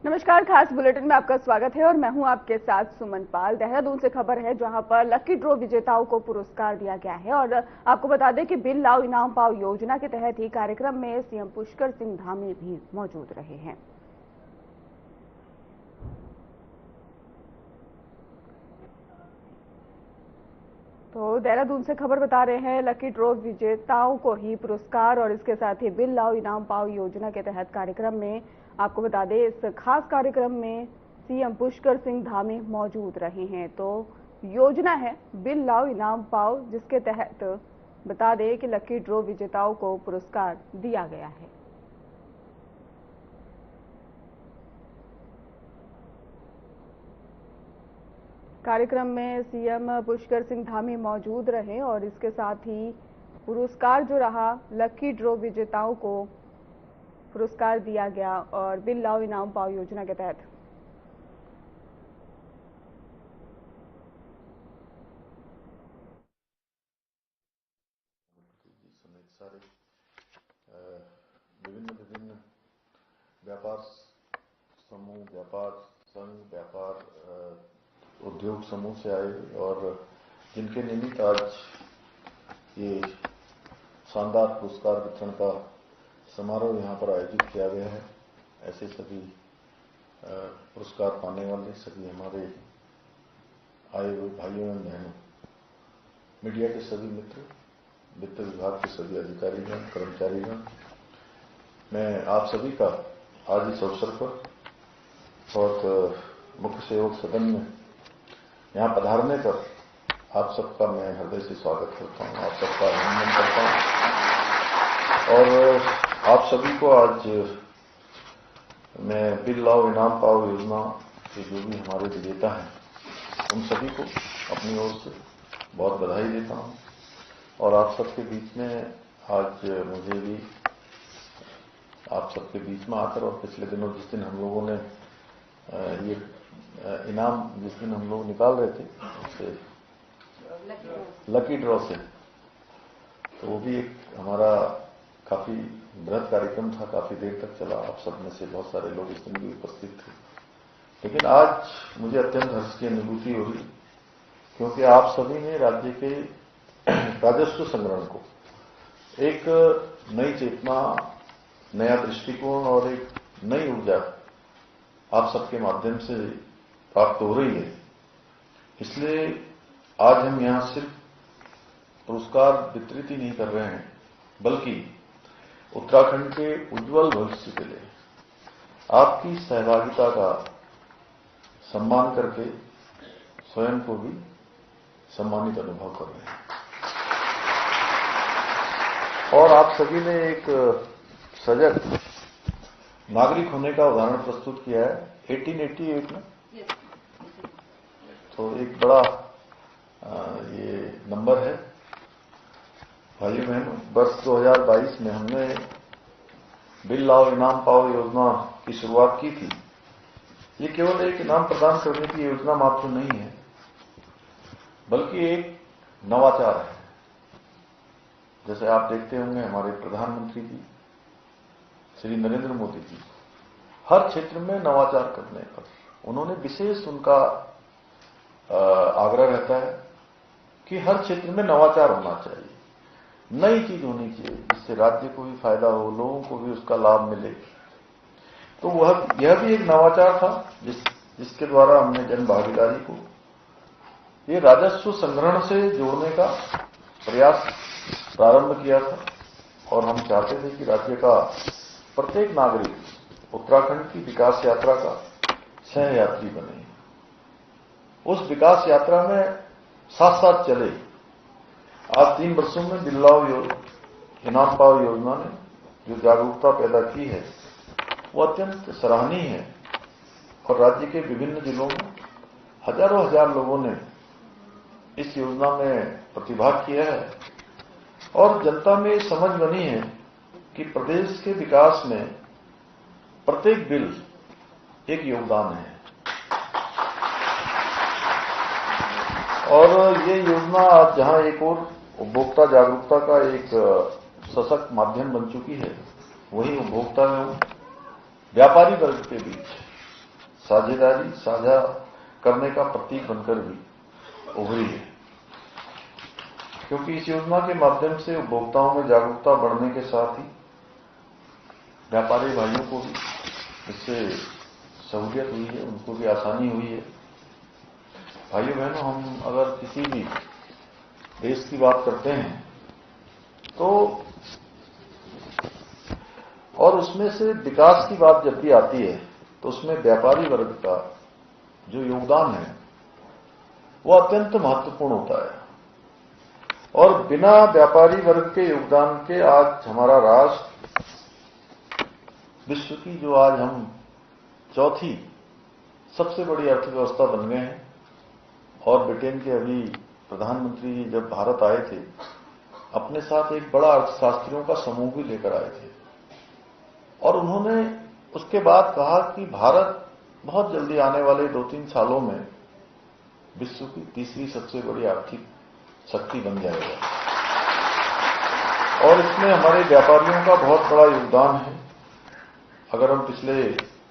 नमस्कार, खास बुलेटिन में आपका स्वागत है और मैं हूं आपके साथ सुमन पाल। देहरादून से खबर है जहां पर लकी ड्रॉ विजेताओं को पुरस्कार दिया गया है और आपको बता दें कि बिल लाओ इनाम पाओ योजना के तहत ही कार्यक्रम में सीएम पुष्कर सिंह धामी भी मौजूद रहे हैं। तो देहरादून से खबर बता रहे हैं लकी ड्रॉ विजेताओं को ही पुरस्कार और इसके साथ ही बिल लाओ इनाम पाओ योजना के तहत कार्यक्रम में आपको बता दें इस खास कार्यक्रम में सीएम पुष्कर सिंह धामी मौजूद रहे हैं। तो योजना है बिल लाओ इनाम पाओ, जिसके तहत बता दें कि लकी ड्रॉ विजेताओं को पुरस्कार दिया गया है। कार्यक्रम में सीएम पुष्कर सिंह धामी मौजूद रहे और इसके साथ ही पुरस्कार जो रहा लकी ड्रॉ विजेताओं को पुरस्कार दिया गया और बिल लाओ इनाम पाओ योजना के तहत। विभिन्न व्यापार समूह, व्यापार संघ, व्यापार उद्योग समूह से आए और जिनके निमित्त आज ये शानदार पुरस्कार वितरण का समारोह यहाँ पर आयोजित किया गया है। ऐसे सभी पुरस्कार पाने वाले सभी हमारे आए हुए भाइयों एवं बहनों, मीडिया के सभी मित्र, वित्त विभाग के सभी अधिकारीगण, कर्मचारीगण, मैं आप सभी का आज इस अवसर पर और मुख्य सेवक सदन में यहाँ पधारने पर आप सबका मैं हृदय से स्वागत करता हूँ, आप सबका अभिनंदन करता हूँ। और आप सभी को आज मैं बिल लाओ इनाम पाओ योजना के जो भी हमारे विजेता हैं उन सभी को अपनी ओर से बहुत बधाई देता हूँ। और आप सबके बीच में आज मुझे भी आप सबके बीच में आकर और पिछले दिनों जिस दिन हम लोगों ने ये इनाम जिस दिन हम लोग निकाल रहे थे उससे लकी ड्रॉ से, तो वो भी एक हमारा काफी बृहद कार्यक्रम था, काफी देर तक चला। आप सब में से बहुत सारे लोग इस दिन भी उपस्थित थे। लेकिन आज मुझे अत्यंत हर्ष की अनुभूति हो रही, क्योंकि आप सभी ने राज्य के राजस्व संग्रहण को एक नई चेतना, नया दृष्टिकोण और एक नई ऊर्जा आप सबके माध्यम से प्राप्त हो रही है। इसलिए आज हम यहां सिर्फ पुरस्कार वितरित ही नहीं कर रहे हैं, बल्कि उत्तराखंड के उज्जवल भविष्य के लिए आपकी सहभागिता का सम्मान करके स्वयं को भी सम्मानित अनुभव कर रहे हैं। और आप सभी ने एक सजग नागरिक होने का उदाहरण प्रस्तुत किया है 1888 में। तो एक बड़ा ये नंबर है भाइयों बहनों। वर्ष 2022 में हमने बिल लाओ इनाम पाओ योजना की शुरुआत की थी। ये केवल एक इनाम प्रदान करने की योजना मात्र नहीं है, बल्कि एक नवाचार है। जैसे आप देखते होंगे हमारे प्रधानमंत्री जी श्री नरेंद्र मोदी जी हर क्षेत्र में नवाचार करने पर उन्होंने विशेष उनका आग्रह रहता है कि हर क्षेत्र में नवाचार होना चाहिए, नई चीज होनी चाहिए, जिससे राज्य को भी फायदा हो, लोगों को भी उसका लाभ मिले। तो यह भी एक नवाचार था जिसके द्वारा हमने जन भागीदारी को ये राजस्व संग्रहण से जोड़ने का प्रयास प्रारंभ किया था। और हम चाहते थे कि राज्य का प्रत्येक नागरिक उत्तराखंड की विकास यात्रा का सहयात्री बने, उस विकास यात्रा में साथ साथ चले। आज 3 वर्षों में बिल लाओ इनाम पाओ योजना ने जो जागरूकता पैदा की है वो अत्यंत सराहनीय है। और राज्य के विभिन्न जिलों में हजारों हजार लोगों ने इस योजना में प्रतिभाग किया है और जनता में समझ बनी है कि प्रदेश के विकास में प्रत्येक बिल एक योगदान है। और ये योजना आज जहां एक और उपभोक्ता जागरूकता का एक सशक्त माध्यम बन चुकी है, वहीं उपभोक्ता एवं व्यापारी वर्ग के बीच साझेदारी साझा करने का प्रतीक बनकर भी उभरी है, क्योंकि इस योजना के माध्यम से उपभोक्ताओं में जागरूकता बढ़ने के साथ ही व्यापारी भाइयों को भी इससे सहूलियत हुई है, उनको भी आसानी हुई है। भाइयों बहनों, हम अगर किसी भी देश की बात करते हैं तो और उसमें से विकास की बात जब भी आती है तो उसमें व्यापारी वर्ग का जो योगदान है वो अत्यंत महत्वपूर्ण होता है। और बिना व्यापारी वर्ग के योगदान के आज हमारा राष्ट्र विश्व की जो आज हम चौथी सबसे बड़ी अर्थव्यवस्था बन गए हैं। और ब्रिटेन के अभी प्रधानमंत्री जब भारत आए थे, अपने साथ एक बड़ा अर्थशास्त्रियों का समूह भी लेकर आए थे और उन्होंने उसके बाद कहा कि भारत बहुत जल्दी आने वाले 2-3 सालों में विश्व की तीसरी सबसे बड़ी आर्थिक शक्ति बन जाएगा और इसमें हमारे व्यापारियों का बहुत बड़ा योगदान है। अगर हम पिछले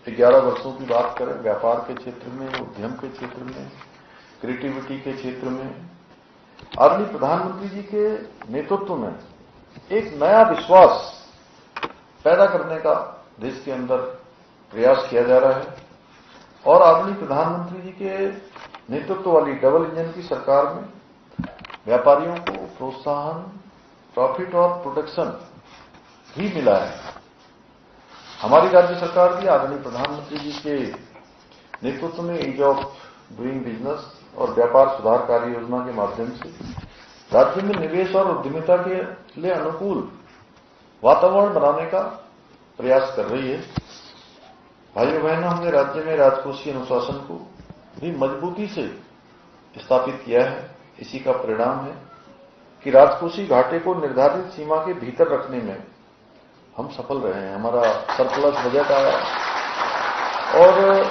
11 वर्षों की बात करें, व्यापार के क्षेत्र में, उद्यम के क्षेत्र में, क्रिएटिविटी के क्षेत्र में आदरणीय प्रधानमंत्री जी के नेतृत्व में एक नया विश्वास पैदा करने का देश के अंदर प्रयास किया जा रहा है। और आदरणीय प्रधानमंत्री जी के नेतृत्व वाली डबल इंजन की सरकार में व्यापारियों को प्रोत्साहन, प्रॉफिट और प्रोटेक्शन भी मिला है। हमारी राज्य सरकार भी आदरणीय प्रधानमंत्री जी के नेतृत्व में ईज ऑफ डूइंग बिजनेस और व्यापार सुधार कार्य योजना के माध्यम से राज्य में निवेश और उद्यमिता के लिए अनुकूल वातावरण बनाने का प्रयास कर रही है। भाइयों बहनों, हमने राज्य में राजकोषीय अनुशासन को भी मजबूती से स्थापित किया है। इसी का परिणाम है कि राजकोषीय घाटे को निर्धारित सीमा के भीतर रखने में हम सफल रहे हैं। हमारा सरप्लस बजट आया और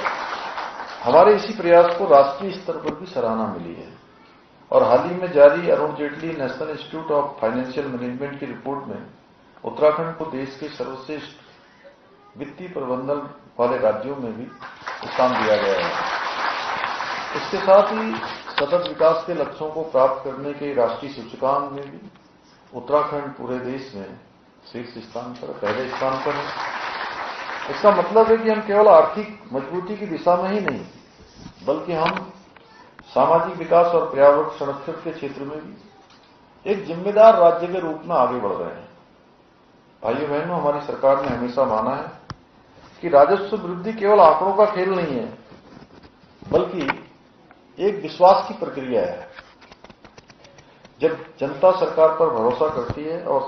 हमारे इसी प्रयास को राष्ट्रीय स्तर पर भी सराहना मिली है। और हाल ही में जारी Arun Jaitley national institute of financial management की रिपोर्ट में उत्तराखंड को देश के सर्वश्रेष्ठ वित्तीय प्रबंधन वाले राज्यों में भी स्थान दिया गया है। इसके साथ ही सतत विकास के लक्ष्यों को प्राप्त करने के राष्ट्रीय सूचकांक में भी उत्तराखंड पूरे देश में शीर्ष स्थान पर, पहले स्थान पर है। इसका मतलब है कि हम केवल आर्थिक मजबूती की दिशा में ही नहीं, बल्कि हम सामाजिक विकास और पर्यावरण संरक्षण के क्षेत्र में भी एक जिम्मेदार राज्य के रूप में आगे बढ़ रहे हैं। भाइयों बहनों, हमारी सरकार ने हमेशा माना है कि राजस्व वृद्धि केवल आंकड़ों का खेल नहीं है, बल्कि एक विश्वास की प्रक्रिया है। जब जनता सरकार पर भरोसा करती है और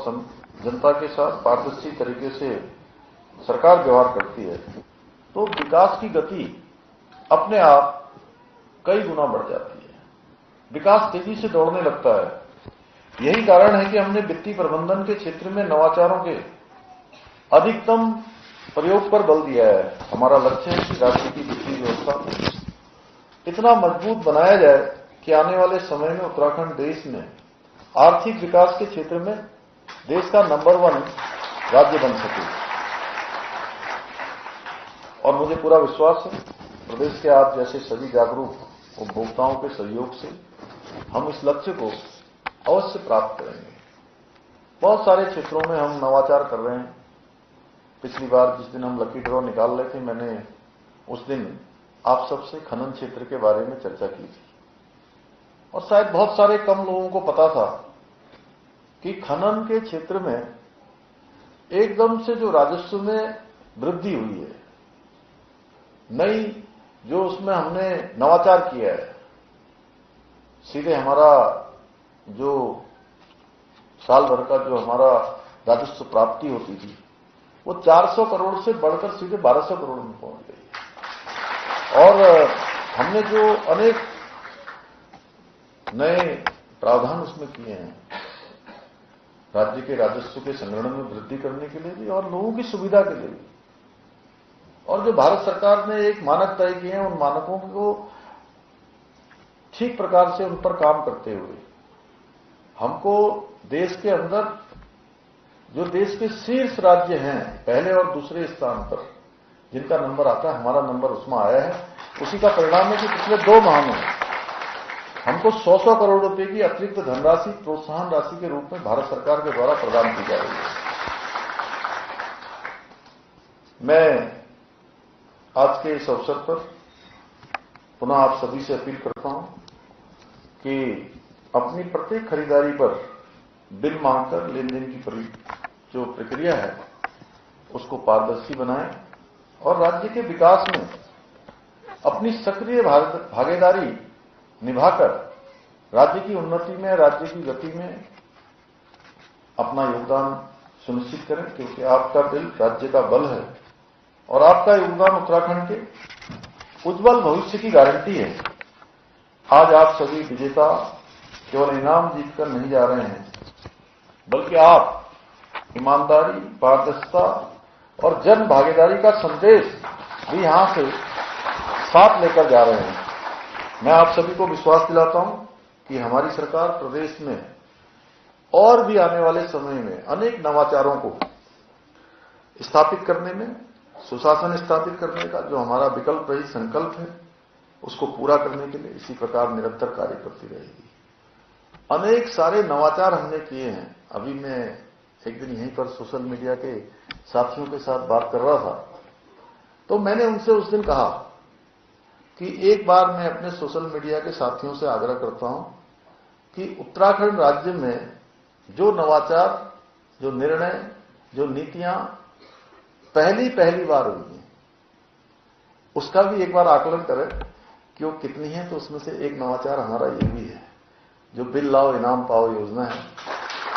जनता के साथ पारदर्शी तरीके से सरकार व्यवहार करती है, तो विकास की गति अपने आप कई गुना बढ़ जाती है। विकास तेजी से दौड़ने लगता है। यही कारण है कि हमने वित्तीय प्रबंधन के क्षेत्र में नवाचारों के अधिकतम प्रयोग पर बल दिया है। हमारा लक्ष्य है कि राज्य की वित्तीय व्यवस्था इतना मजबूत बनाया जाए कि आने वाले समय में उत्तराखंड देश में आर्थिक विकास के क्षेत्र में देश का नंबर 1 राज्य बन सके। और मुझे पूरा विश्वास है प्रदेश के आप जैसे सभी जागरूक उपभोक्ताओं के सहयोग से हम इस लक्ष्य को अवश्य प्राप्त करेंगे। बहुत सारे क्षेत्रों में हम नवाचार कर रहे हैं। पिछली बार जिस दिन हम लकी ड्रॉ निकाल रहे थे, मैंने उस दिन आप सबसे खनन क्षेत्र के बारे में चर्चा की थी और शायद बहुत सारे कम लोगों को पता था कि खनन के क्षेत्र में एकदम से जो राजस्व में वृद्धि हुई है, नई जो उसमें हमने नवाचार किया है, सीधे हमारा जो साल भर का जो हमारा राजस्व प्राप्ति होती थी वो 400 करोड़ से बढ़कर सीधे 1200 करोड़ में पहुंच गई। और हमने जो अनेक नए प्रावधान उसमें किए हैं राज्य के राजस्व के संग्रहण में वृद्धि करने के लिए भी और लोगों की सुविधा के लिए भी। और जो भारत सरकार ने एक मानक तय किए हैं, उन मानकों को ठीक प्रकार से उन पर काम करते हुए हमको देश के अंदर जो देश के शीर्ष राज्य हैं, पहले और दूसरे स्थान पर, जिनका नंबर आता है, हमारा नंबर उसमें आया है। उसी का परिणाम है कि पिछले 2 माह में हमको 100 करोड़ रुपए की अतिरिक्त धनराशि प्रोत्साहन राशि के रूप में भारत सरकार के द्वारा प्रदान की जा रही है। मैं आज के इस अवसर पर पुनः आप सभी से अपील करता हूं कि अपनी प्रत्येक खरीदारी पर बिल मांगकर लेन देन की जो प्रक्रिया है उसको पारदर्शी बनाएं और राज्य के विकास में अपनी सक्रिय भागीदारी निभाकर राज्य की उन्नति में, राज्य की गति में अपना योगदान सुनिश्चित करें, क्योंकि आपका दिल राज्य का बल है और आपका योगदान उत्तराखंड के उज्जवल भविष्य की गारंटी है। आज आप सभी विजेता केवल इनाम जीतकर नहीं जा रहे हैं, बल्कि आप ईमानदारी, पारदर्शिता और जन भागीदारी का संदेश भी यहां से साथ लेकर जा रहे हैं। मैं आप सभी को विश्वास दिलाता हूं कि हमारी सरकार प्रदेश में और भी आने वाले समय में अनेक नवाचारों को स्थापित करने में, सुशासन स्थापित करने का जो हमारा विकल्प रही संकल्प है, उसको पूरा करने के लिए इसी प्रकार निरंतर कार्य करती रहेगी। अनेक सारे नवाचार हमने किए हैं। अभी मैं एक दिन यहीं पर सोशल मीडिया के साथियों के साथ बात कर रहा था, तो मैंने उनसे उस दिन कहा कि एक बार मैं अपने सोशल मीडिया के साथियों से आग्रह करता हूं कि उत्तराखंड राज्य में जो नवाचार, जो निर्णय, जो नीतियां पहली बार हुई हैं, उसका भी एक बार आकलन करें कि वो कितनी है। तो उसमें से एक नवाचार हमारा ये भी है, जो बिल लाओ इनाम पाओ योजना है,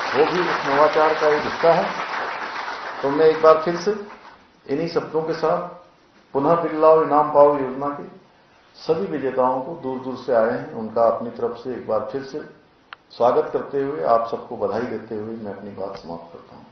वो भी उस नवाचार का एक हिस्सा है। तो मैं एक बार फिर से इन्हीं शब्दों के साथ पुनः बिल लाओ इनाम पाओ योजना के सभी विजेताओं को दूर दूर से आए हैं, उनका अपनी तरफ से एक बार फिर से स्वागत करते हुए, आप सबको बधाई देते हुए मैं अपनी बात समाप्त करता हूं।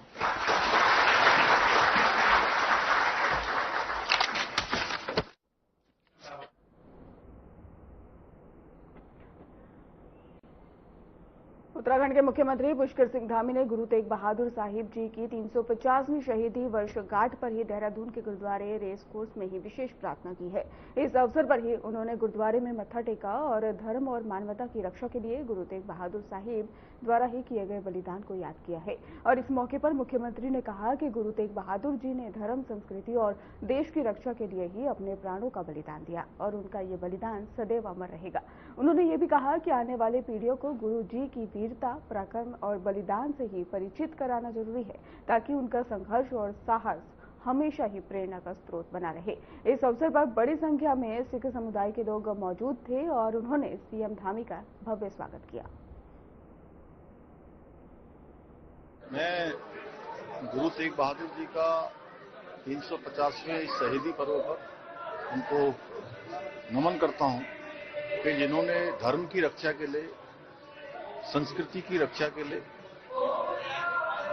उत्तराखंड के मुख्यमंत्री पुष्कर सिंह धामी ने गुरु तेग बहादुर साहिब जी की 350वीं शहीदी वर्षगांठ पर ही देहरादून के गुरुद्वारे रेस कोर्स में ही विशेष प्रार्थना की है। इस अवसर पर ही उन्होंने गुरुद्वारे में मत्था टेका और धर्म और मानवता की रक्षा के लिए गुरु तेग बहादुर साहिब द्वारा ही किए गए बलिदान को याद किया है। और इस मौके पर मुख्यमंत्री ने कहा कि गुरु तेग बहादुर जी ने धर्म, संस्कृति और देश की रक्षा के लिए ही अपने प्राणों का बलिदान दिया और उनका ये बलिदान सदैव अमर रहेगा। उन्होंने ये भी कहा कि आने वाले पीढ़ियों को गुरु जी की वीरता, पराक्रम और बलिदान से ही परिचित कराना जरूरी है, ताकि उनका संघर्ष और साहस हमेशा ही प्रेरणा का स्रोत बना रहे। इस अवसर पर बड़ी संख्या में सिख समुदाय के लोग मौजूद थे और उन्होंने सीएम धामी का भव्य स्वागत किया। मैं गुरु तेग बहादुर जी का 350वें शहीदी पर्व पर उनको नमन करता हूं कि जिन्होंने धर्म की रक्षा के लिए, संस्कृति की रक्षा के लिए,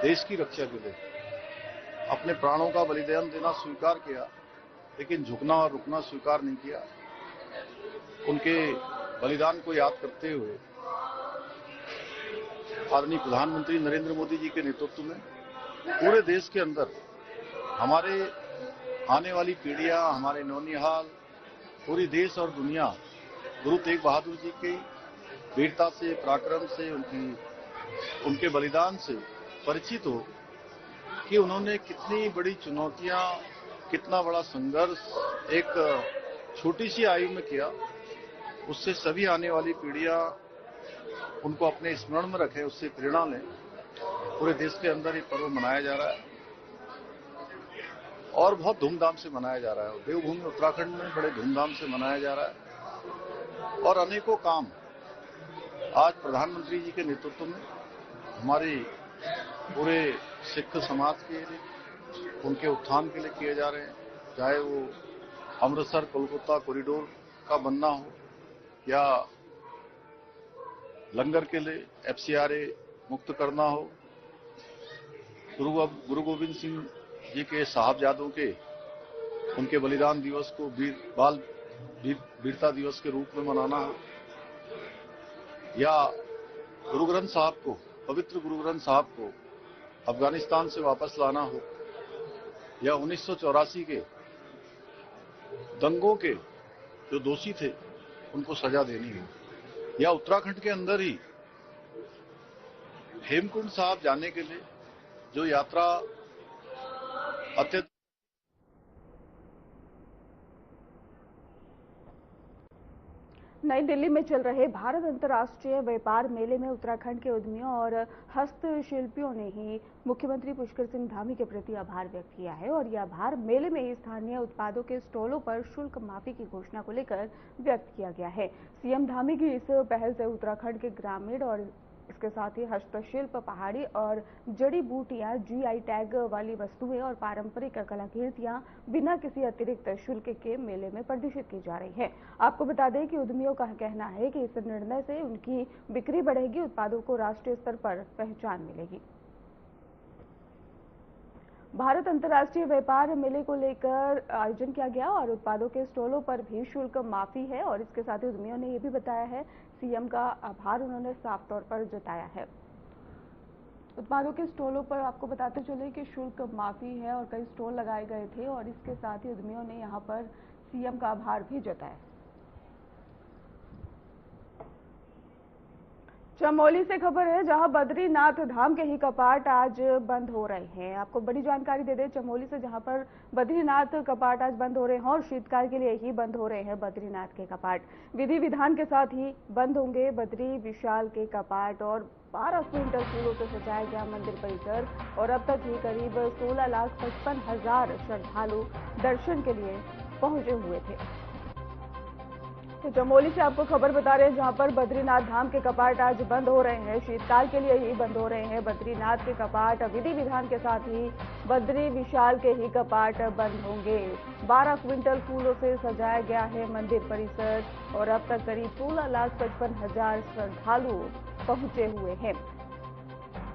देश की रक्षा के लिए अपने प्राणों का बलिदान देना स्वीकार किया, लेकिन झुकना और रुकना स्वीकार नहीं किया। उनके बलिदान को याद करते हुए आदरणीय प्रधानमंत्री नरेंद्र मोदी जी के नेतृत्व में पूरे देश के अंदर हमारे आने वाली पीढ़ियां, हमारे नौनिहाल, पूरी देश और दुनिया गुरु तेग बहादुर जी की वीरता से, पराक्रम से, उनके बलिदान से परिचित हो कि उन्होंने कितनी बड़ी चुनौतियां, कितना बड़ा संघर्ष एक छोटी सी आयु में किया। उससे सभी आने वाली पीढ़ियां उनको अपने स्मरण में रखें, उससे प्रेरणा लें। पूरे देश के अंदर ये पर्व मनाया जा रहा है और बहुत धूमधाम से मनाया जा रहा है। देवभूमि उत्तराखंड में बड़े धूमधाम से मनाया जा रहा है और अनेकों काम आज प्रधानमंत्री जी के नेतृत्व में हमारे पूरे सिख समाज के लिए, उनके उत्थान के लिए किए जा रहे हैं। चाहे वो अमृतसर कोलकाता कॉरिडोर का बनना हो या लंगर के लिए FCRA मुक्त करना हो, गुरु गोविंद सिंह जी के साहबजादों के उनके बलिदान दिवस को वीरता दिवस के रूप में मनाना हो, या गुरु ग्रंथ साहब को, पवित्र गुरु ग्रंथ साहब को अफगानिस्तान से वापस लाना हो, या 1984 के दंगों के जो दोषी थे उनको सजा देनी है, या उत्तराखंड के अंदर ही हेमकुंड साहब जाने के लिए जो यात्रा अत्यंत नई दिल्ली में चल रहे भारत अंतर्राष्ट्रीय व्यापार मेले में उत्तराखंड के उद्यमियों और हस्तशिल्पियों ने ही मुख्यमंत्री पुष्कर सिंह धामी के प्रति आभार व्यक्त किया है और यह आभार मेले में ही स्थानीय उत्पादों के स्टॉलों पर शुल्क माफी की घोषणा को लेकर व्यक्त किया गया है। सीएम धामी की इस पहल से उत्तराखंड के ग्रामीण और इसके साथ ही हस्तशिल्प, पहाड़ी और जड़ी बूटियां, जीआई टैग वाली वस्तुएं और पारंपरिक कलाकृतियां बिना किसी अतिरिक्त शुल्क के मेले में प्रदर्शित की जा रही है। आपको बता दें कि उद्यमियों का कहना है कि इस निर्णय से उनकी बिक्री बढ़ेगी, उत्पादों को राष्ट्रीय स्तर पर पहचान मिलेगी। भारत अंतर्राष्ट्रीय व्यापार मेले को लेकर आयोजन किया गया और उत्पादों के स्टॉलों पर भी शुल्क माफी है और इसके साथ ही उद्यमियों ने यह भी बताया है, सीएम का आभार उन्होंने साफ तौर पर जताया है। उत्पादों के स्टॉलों पर आपको बताते चले कि शुल्क माफी है और कई स्टॉल लगाए गए थे और इसके साथ ही उद्यमियों ने यहां पर सीएम का आभार भी जताया। चमोली से खबर है, जहां बद्रीनाथ धाम के ही कपाट आज बंद हो रहे हैं। आपको बड़ी जानकारी दे दें चमोली से, जहां पर बद्रीनाथ कपाट आज बंद हो रहे हैं और शीतकाल के लिए ही बंद हो रहे हैं बद्रीनाथ के कपाट। विधि विधान के साथ ही बंद होंगे बद्री विशाल के कपाट और 12 क्विंटल फूलों से सजाया गया मंदिर परिसर और अब तक ही करीब 16,55,000 श्रद्धालु दर्शन के लिए पहुंचे हुए थे। तो चमोली से आपको खबर बता रहे हैं, जहां पर बद्रीनाथ धाम के कपाट आज बंद हो रहे हैं, शीतकाल के लिए ही बंद हो रहे हैं बद्रीनाथ के कपाट। विधि विधान के साथ ही बद्री विशाल के ही कपाट बंद होंगे। 12 क्विंटल फूलों से सजाया गया है मंदिर परिसर और अब तक करीब 16,55,000 श्रद्धालु पहुंचे हुए हैं।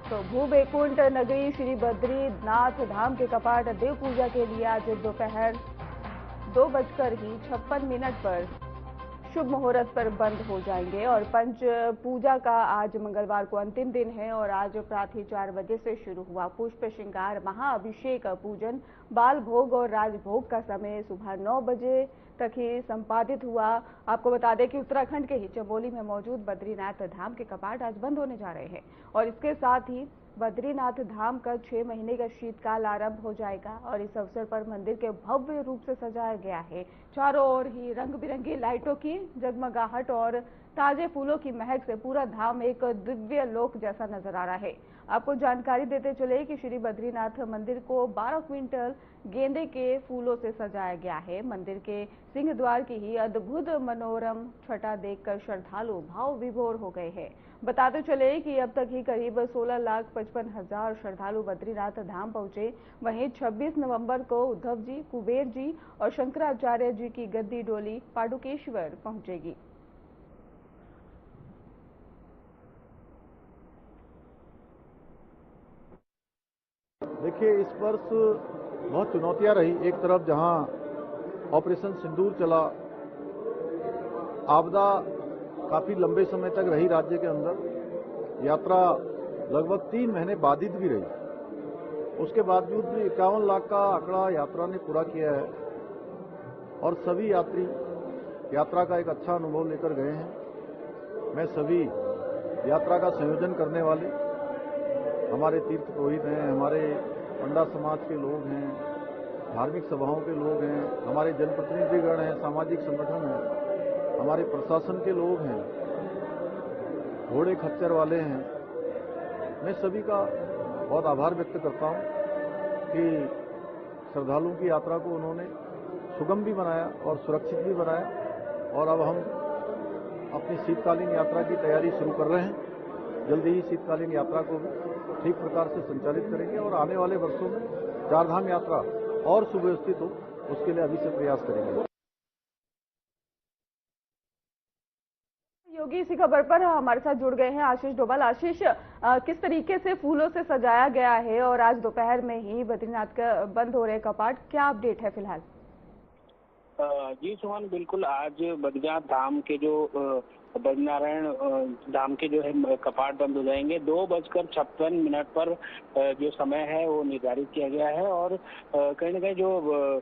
तो भूबैकुंठ नगरी श्री बद्रीनाथ धाम के कपाट देव पूजा के लिए आज दोपहर 2:56 पर शुभ मुहूर्त पर बंद हो जाएंगे और पंच पूजा का आज मंगलवार को अंतिम दिन है और आज प्रातः 4 बजे से शुरू हुआ पुष्प श्रृंगार, महाअभिषेक, पूजन, बाल भोग और राजभोग का समय सुबह 9 बजे तक ही संपादित हुआ। आपको बता दें कि उत्तराखंड के ही चमोली में मौजूद बद्रीनाथ धाम के कपाट आज बंद होने जा रहे हैं और इसके साथ ही बद्रीनाथ धाम का 6 महीने का शीतकाल आरंभ हो जाएगा और इस अवसर पर मंदिर के भव्य रूप से सजाया गया है। चारों ओर ही रंग बिरंगी लाइटों की जगमगाहट और ताजे फूलों की महक से पूरा धाम एक दिव्य लोक जैसा नजर आ रहा है। आपको जानकारी देते चले कि श्री बद्रीनाथ मंदिर को 12 क्विंटल गेंदे के फूलों से सजाया गया है। मंदिर के सिंह द्वार की ही अद्भुत मनोरम छटा देखकर श्रद्धालु भाव विभोर हो गए हैं। बताते चले कि अब तक ही करीब 16,55,000 श्रद्धालु बद्रीनाथ धाम पहुंचे। वहीं 26 नवंबर को उद्धव जी, कुबेर जी और शंकराचार्य जी की गद्दी डोली पाडुकेश्वर पहुंचेगी। देखिए, इस वर्ष बहुत चुनौतियां रही। एक तरफ जहां ऑपरेशन सिंदूर चला, आपदा काफी लंबे समय तक रही राज्य के अंदर, यात्रा लगभग 3 महीने बाधित भी रही। उसके बावजूद भी 51 लाख का आंकड़ा यात्रा ने पूरा किया है और सभी यात्री यात्रा का एक अच्छा अनुभव लेकर गए हैं। मैं सभी यात्रा का संयोजन करने वाले हमारे तीर्थ पुरोहित हैं, हमारे पंडा समाज के लोग हैं, धार्मिक सभाओं के लोग हैं, हमारे जनप्रतिनिधिगण हैं, सामाजिक संगठन हैं, हमारे प्रशासन के लोग हैं, घोड़े खच्चर वाले हैं। मैं सभी का बहुत आभार व्यक्त करता हूं कि श्रद्धालुओं की यात्रा को उन्होंने सुगम भी बनाया और सुरक्षित भी बनाया और अब हम अपनी शीतकालीन यात्रा की तैयारी शुरू कर रहे हैं। जल्दी ही शीतकालीन यात्रा को भी ठीक प्रकार से संचालित करेंगे और आने वाले वर्षों में चारधाम यात्रा और सुव्यवस्थित हो, उसके लिए अभी से प्रयास करेंगे। योगी, इसी खबर पर हमारे साथ जुड़ गए हैं आशीष डोभाल। आशीष, किस तरीके से फूलों से सजाया गया है और आज दोपहर में ही बद्रीनाथ का बंद हो रहे कपाट, क्या अपडेट है फिलहाल? जी सुमन, बिल्कुल आज बद्रीनाथ धाम के जो बद्रीनारायण धाम के जो है कपाट बंद हो जाएंगे। 2:56 पर जो समय है वो निर्धारित किया गया है और कहीं ना कहीं जो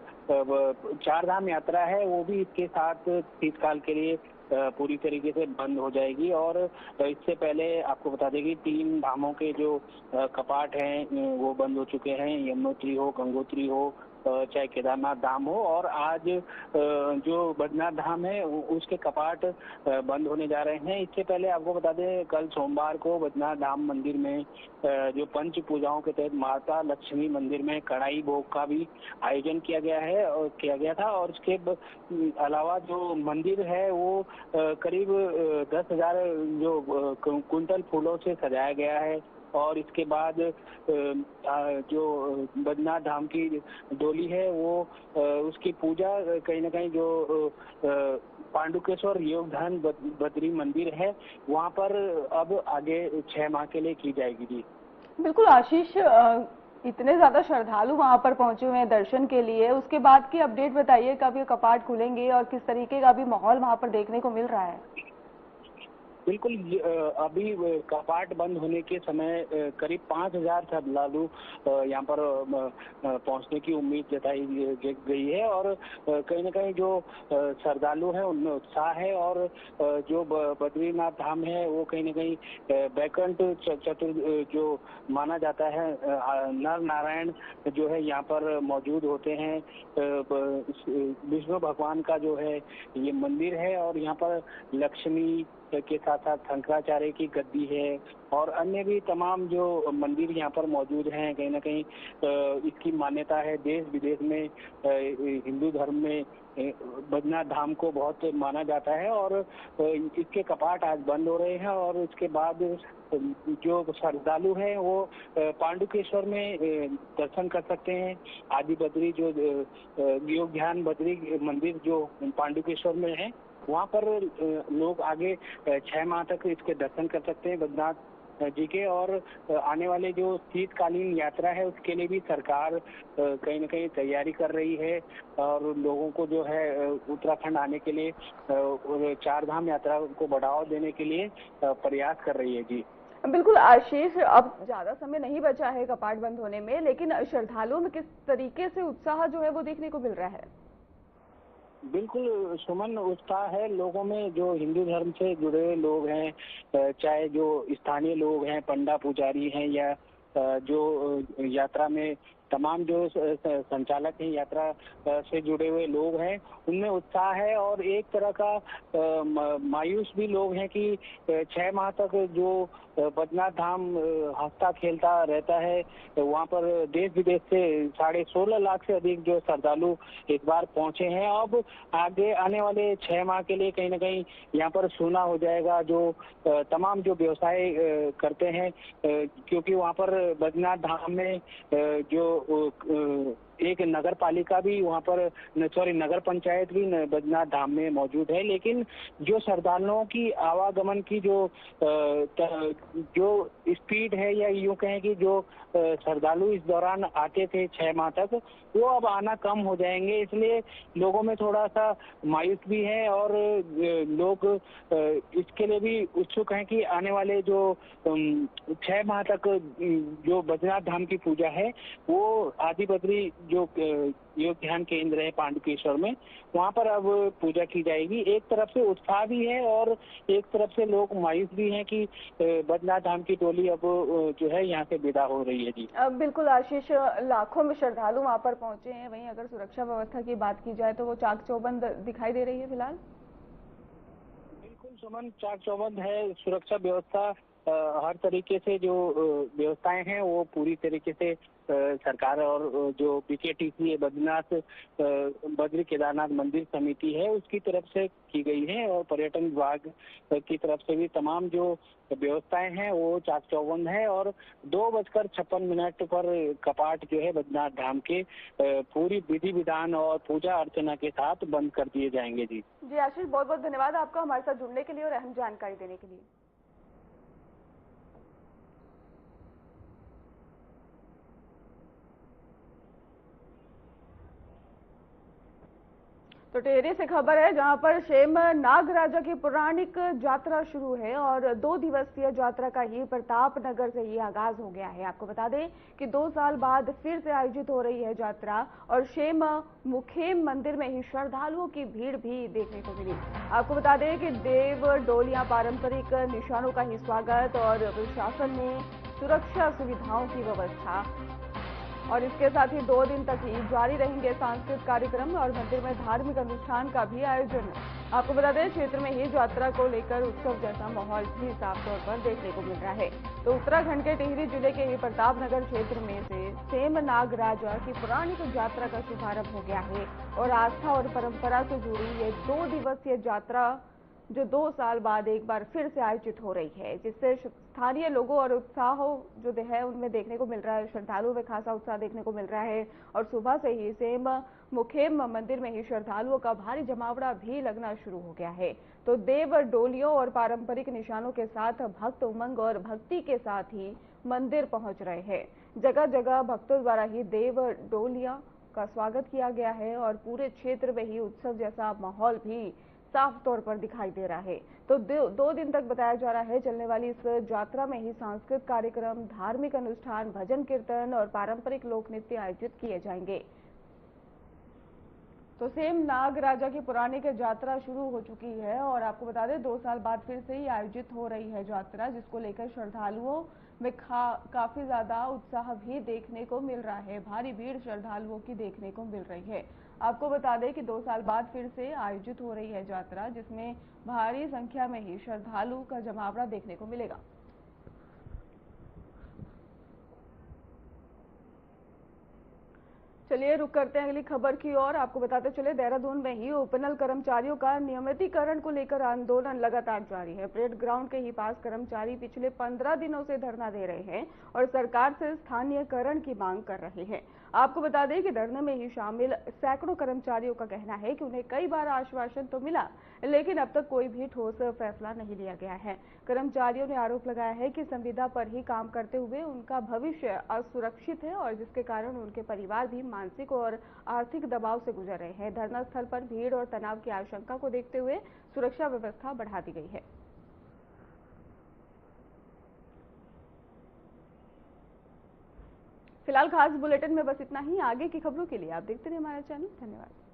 चार धाम यात्रा है वो भी इसके साथ शीतकाल के लिए पूरी तरीके से बंद हो जाएगी। और इससे पहले आपको बता दें कि 3 धामों के जो कपाट हैं वो बंद हो चुके हैं, यमुनोत्री हो, गंगोत्री हो, चाहे केदारनाथ धाम हो। और आज जो बद्रीनाथ धाम है उसके कपाट बंद होने जा रहे हैं। इससे पहले आपको बता दें कल सोमवार को बद्रीनाथ धाम मंदिर में जो पंच पूजाओं के तहत माता लक्ष्मी मंदिर में कढ़ाई भोग का भी आयोजन किया गया था। और इसके अलावा जो मंदिर है वो करीब 10,000 जो कुंटल फूलों से सजाया गया है। और इसके बाद जो बद्रीनाथ धाम की डोली है वो उसकी पूजा कहीं ना कहीं जो पांडुकेश्वर योगधाम बद्री मंदिर है वहाँ पर अब आगे 6 माह के लिए की जाएगी जी। बिल्कुल आशीष, इतने ज्यादा श्रद्धालु वहां पर पहुंचे हुए हैं दर्शन के लिए, उसके बाद की अपडेट बताइए, कब ये कपाट खुलेंगे और किस तरीके का भी माहौल वहां पर देखने को मिल रहा है? बिल्कुल, अभी कपाट बंद होने के समय करीब 5,000 श्रद्धालु यहाँ पर पहुँचने की उम्मीद जताई गई है। और कहीं ना कहीं जो श्रद्धालु हैं उनमें उत्साह है। और जो बद्रीनाथ धाम है वो कहीं ना कहीं बैकुंठ चतुर्थ जो माना जाता है, नर नारायण जो है यहाँ पर मौजूद होते हैं। विष्णु भगवान का जो है ये मंदिर है और यहाँ पर लक्ष्मी के साथ साथ शंकराचार्य की गद्दी है और अन्य भी तमाम जो मंदिर यहाँ पर मौजूद हैं। कहीं ना कहीं इसकी मान्यता है, देश विदेश में हिंदू धर्म में बद्रीनाथ धाम को बहुत माना जाता है। और इसके कपाट आज बंद हो रहे हैं और इसके बाद जो श्रद्धालु हैं वो पांडुकेश्वर में दर्शन कर सकते हैं। आदि बद्री जो योग ध्यान बद्री मंदिर जो पांडुकेश्वर में है वहाँ पर लोग आगे 6 माह तक इसके दर्शन कर सकते हैं बद्रीनाथ जी के। और आने वाले जो शीतकालीन यात्रा है उसके लिए भी सरकार कहीं ना कहीं तैयारी कर रही है और लोगों को जो है उत्तराखंड आने के लिए चार धाम यात्रा को बढ़ावा देने के लिए प्रयास कर रही है जी। बिल्कुल आशीष, अब ज्यादा समय नहीं बचा है कपाट बंद होने में, लेकिन श्रद्धालुओं में किस तरीके से उत्साह जो है वो देखने को मिल रहा है? बिल्कुल सुमन, उत्साह है लोगों में। जो हिंदू धर्म से जुड़े हुए लोग हैं, चाहे जो स्थानीय लोग हैं, पंडा पुजारी हैं या जो यात्रा में तमाम जो संचालक हैं, यात्रा से जुड़े हुए लोग हैं, उनमें उत्साह है। और एक तरह का मायूस भी लोग हैं कि 6 माह तक जो बद्रीनाथ धाम हंसता खेलता रहता है, वहाँ पर देश विदेश से 16.5 लाख से अधिक जो श्रद्धालु इस बार पहुंचे हैं। अब आगे आने वाले 6 माह के लिए कहीं ना कहीं यहाँ पर सूना हो जाएगा जो तमाम जो व्यवसाय करते हैं, क्योंकि वहाँ पर बद्रीनाथ धाम में जो एक नगर पालिका भी वहाँ पर नगर पंचायत भी बद्रीनाथ धाम में मौजूद है। लेकिन जो श्रद्धालुओं की आवागमन की जो स्पीड है या यूँ कहें कि जो श्रद्धालु इस दौरान आते थे 6 माह तक, वो अब आना कम हो जाएंगे। इसलिए लोगों में थोड़ा सा मायूस भी है और लोग इसके लिए भी उत्सुक हैं कि आने वाले जो 6 माह तक जो बद्रीनाथ धाम की पूजा है वो आदि बद्री जो योग ध्यान केंद्र है पांडुकेश्वर में, वहाँ पर अब पूजा की जाएगी। एक तरफ से उत्साह भी है और एक तरफ से लोग मायूस भी हैं कि बद्रीनाथ धाम की टोली अब जो है यहाँ से विदा हो रही है जी। बिल्कुल आशीष, लाखों में श्रद्धालु वहाँ पर पहुंचे हैं। वहीं अगर सुरक्षा व्यवस्था की बात की जाए तो वो चाक चौबंद दिखाई दे रही है फिलहाल? बिल्कुल सुमन, चाक चौबंद है। सुरक्षा व्यवस्था हर तरीके से जो व्यवस्थाएं हैं वो पूरी तरीके से सरकार और जो बीकेटीसी है बद्रीनाथ बद्री केदारनाथ मंदिर समिति है उसकी तरफ से की गई है। और पर्यटन विभाग की तरफ से भी तमाम जो व्यवस्थाएं हैं वो चाक चौबंद है। और 2:56 पर कपाट जो है बद्रीनाथ धाम के पूरी विधि विधान और पूजा अर्चना के साथ बंद कर दिए जाएंगे जी। जी आशीष, बहुत बहुत धन्यवाद आपका हमारे साथ जुड़ने के लिए और अहम जानकारी देने के लिए। तो टिहरी से खबर है जहां पर शेम नागराजा की पौराणिक यात्रा शुरू है और 2 दिवसीय यात्रा का ही प्रताप नगर से ही आगाज हो गया है। आपको बता दें कि 2 साल बाद फिर से आयोजित हो रही है यात्रा और शेम मुखेम मंदिर में ही श्रद्धालुओं की भीड़ भी देखने को मिली। आपको बता दें कि देव डोलियां पारंपरिक निशानों का ही स्वागत और प्रशासन ने सुरक्षा सुविधाओं की व्यवस्था और इसके साथ ही 2 दिन तक ही जारी रहेंगे सांस्कृतिक कार्यक्रम और मंदिर में धार्मिक अनुष्ठान का भी आयोजन। आपको बता दें क्षेत्र में ही यात्रा को लेकर उत्सव जैसा माहौल भी साफ तौर पर देखने को मिल रहा है। तो उत्तराखंड के टिहरी जिले के ही प्रताप नगर क्षेत्र में से सेम नागराजा की पौराणिक यात्रा का शुभारंभ हो गया है और आस्था और परंपरा से जुड़ी ये 2 दिवसीय यात्रा जो 2 साल बाद एक बार फिर से आयोजित हो रही है, जिससे स्थानीय लोगों और उत्साह जो है उनमें देखने को मिल रहा है। श्रद्धालुओं में खासा उत्साह देखने को मिल रहा है और सुबह से ही सेम मुखेम मंदिर में ही श्रद्धालुओं का भारी जमावड़ा भी लगना शुरू हो गया है। तो देव डोलियों और पारंपरिक निशानों के साथ भक्त उमंग और भक्ति के साथ ही मंदिर पहुंच रहे हैं। जगह जगह भक्तों द्वारा ही देव डोलियां का स्वागत किया गया है और पूरे क्षेत्र में ही उत्सव जैसा माहौल भी साफ तौर पर दिखाई दे रहा है। तो 2 दिन तक बताया जा रहा है चलने वाली इस यात्रा में ही सांस्कृतिक कार्यक्रम, धार्मिक अनुष्ठान, भजन कीर्तन और पारंपरिक लोक नृत्य आयोजित किए जाएंगे। तो सेम नागराजा की पौराणिक यात्रा शुरू हो चुकी है और आपको बता दें 2 साल बाद फिर से ही आयोजित हो रही है यात्रा, जिसको लेकर श्रद्धालुओं में काफी ज्यादा उत्साह भी देखने को मिल रहा है। भारी भीड़ श्रद्धालुओं की देखने को मिल रही है। आपको बता दें कि 2 साल बाद फिर से आयोजित हो रही है यात्रा, जिसमें भारी संख्या में ही श्रद्धालु का जमावड़ा देखने को मिलेगा। चलिए रुक करते हैं अगली खबर की ओर। आपको बताते चले देहरादून में ही ओपनल कर्मचारियों का नियमितीकरण को लेकर आंदोलन लगातार जारी है। परेड ग्राउंड के ही पास कर्मचारी पिछले 15 दिनों से धरना दे रहे हैं और सरकार से स्थानीयकरण की मांग कर रहे हैं। आपको बता दें कि धरने में ही शामिल सैकड़ों कर्मचारियों का कहना है कि उन्हें कई बार आश्वासन तो मिला, लेकिन अब तक कोई भी ठोस फैसला नहीं लिया गया है। कर्मचारियों ने आरोप लगाया है कि संविदा पर ही काम करते हुए उनका भविष्य असुरक्षित है और जिसके कारण उनके परिवार भी मानसिक और आर्थिक दबाव से गुजर रहे हैं। धरना स्थल पर भीड़ और तनाव की आशंका को देखते हुए सुरक्षा व्यवस्था बढ़ा दी गई है। फिलहाल खास बुलेटिन में बस इतना ही। आगे की खबरों के लिए आप देखते रहिए हमारा चैनल। धन्यवाद।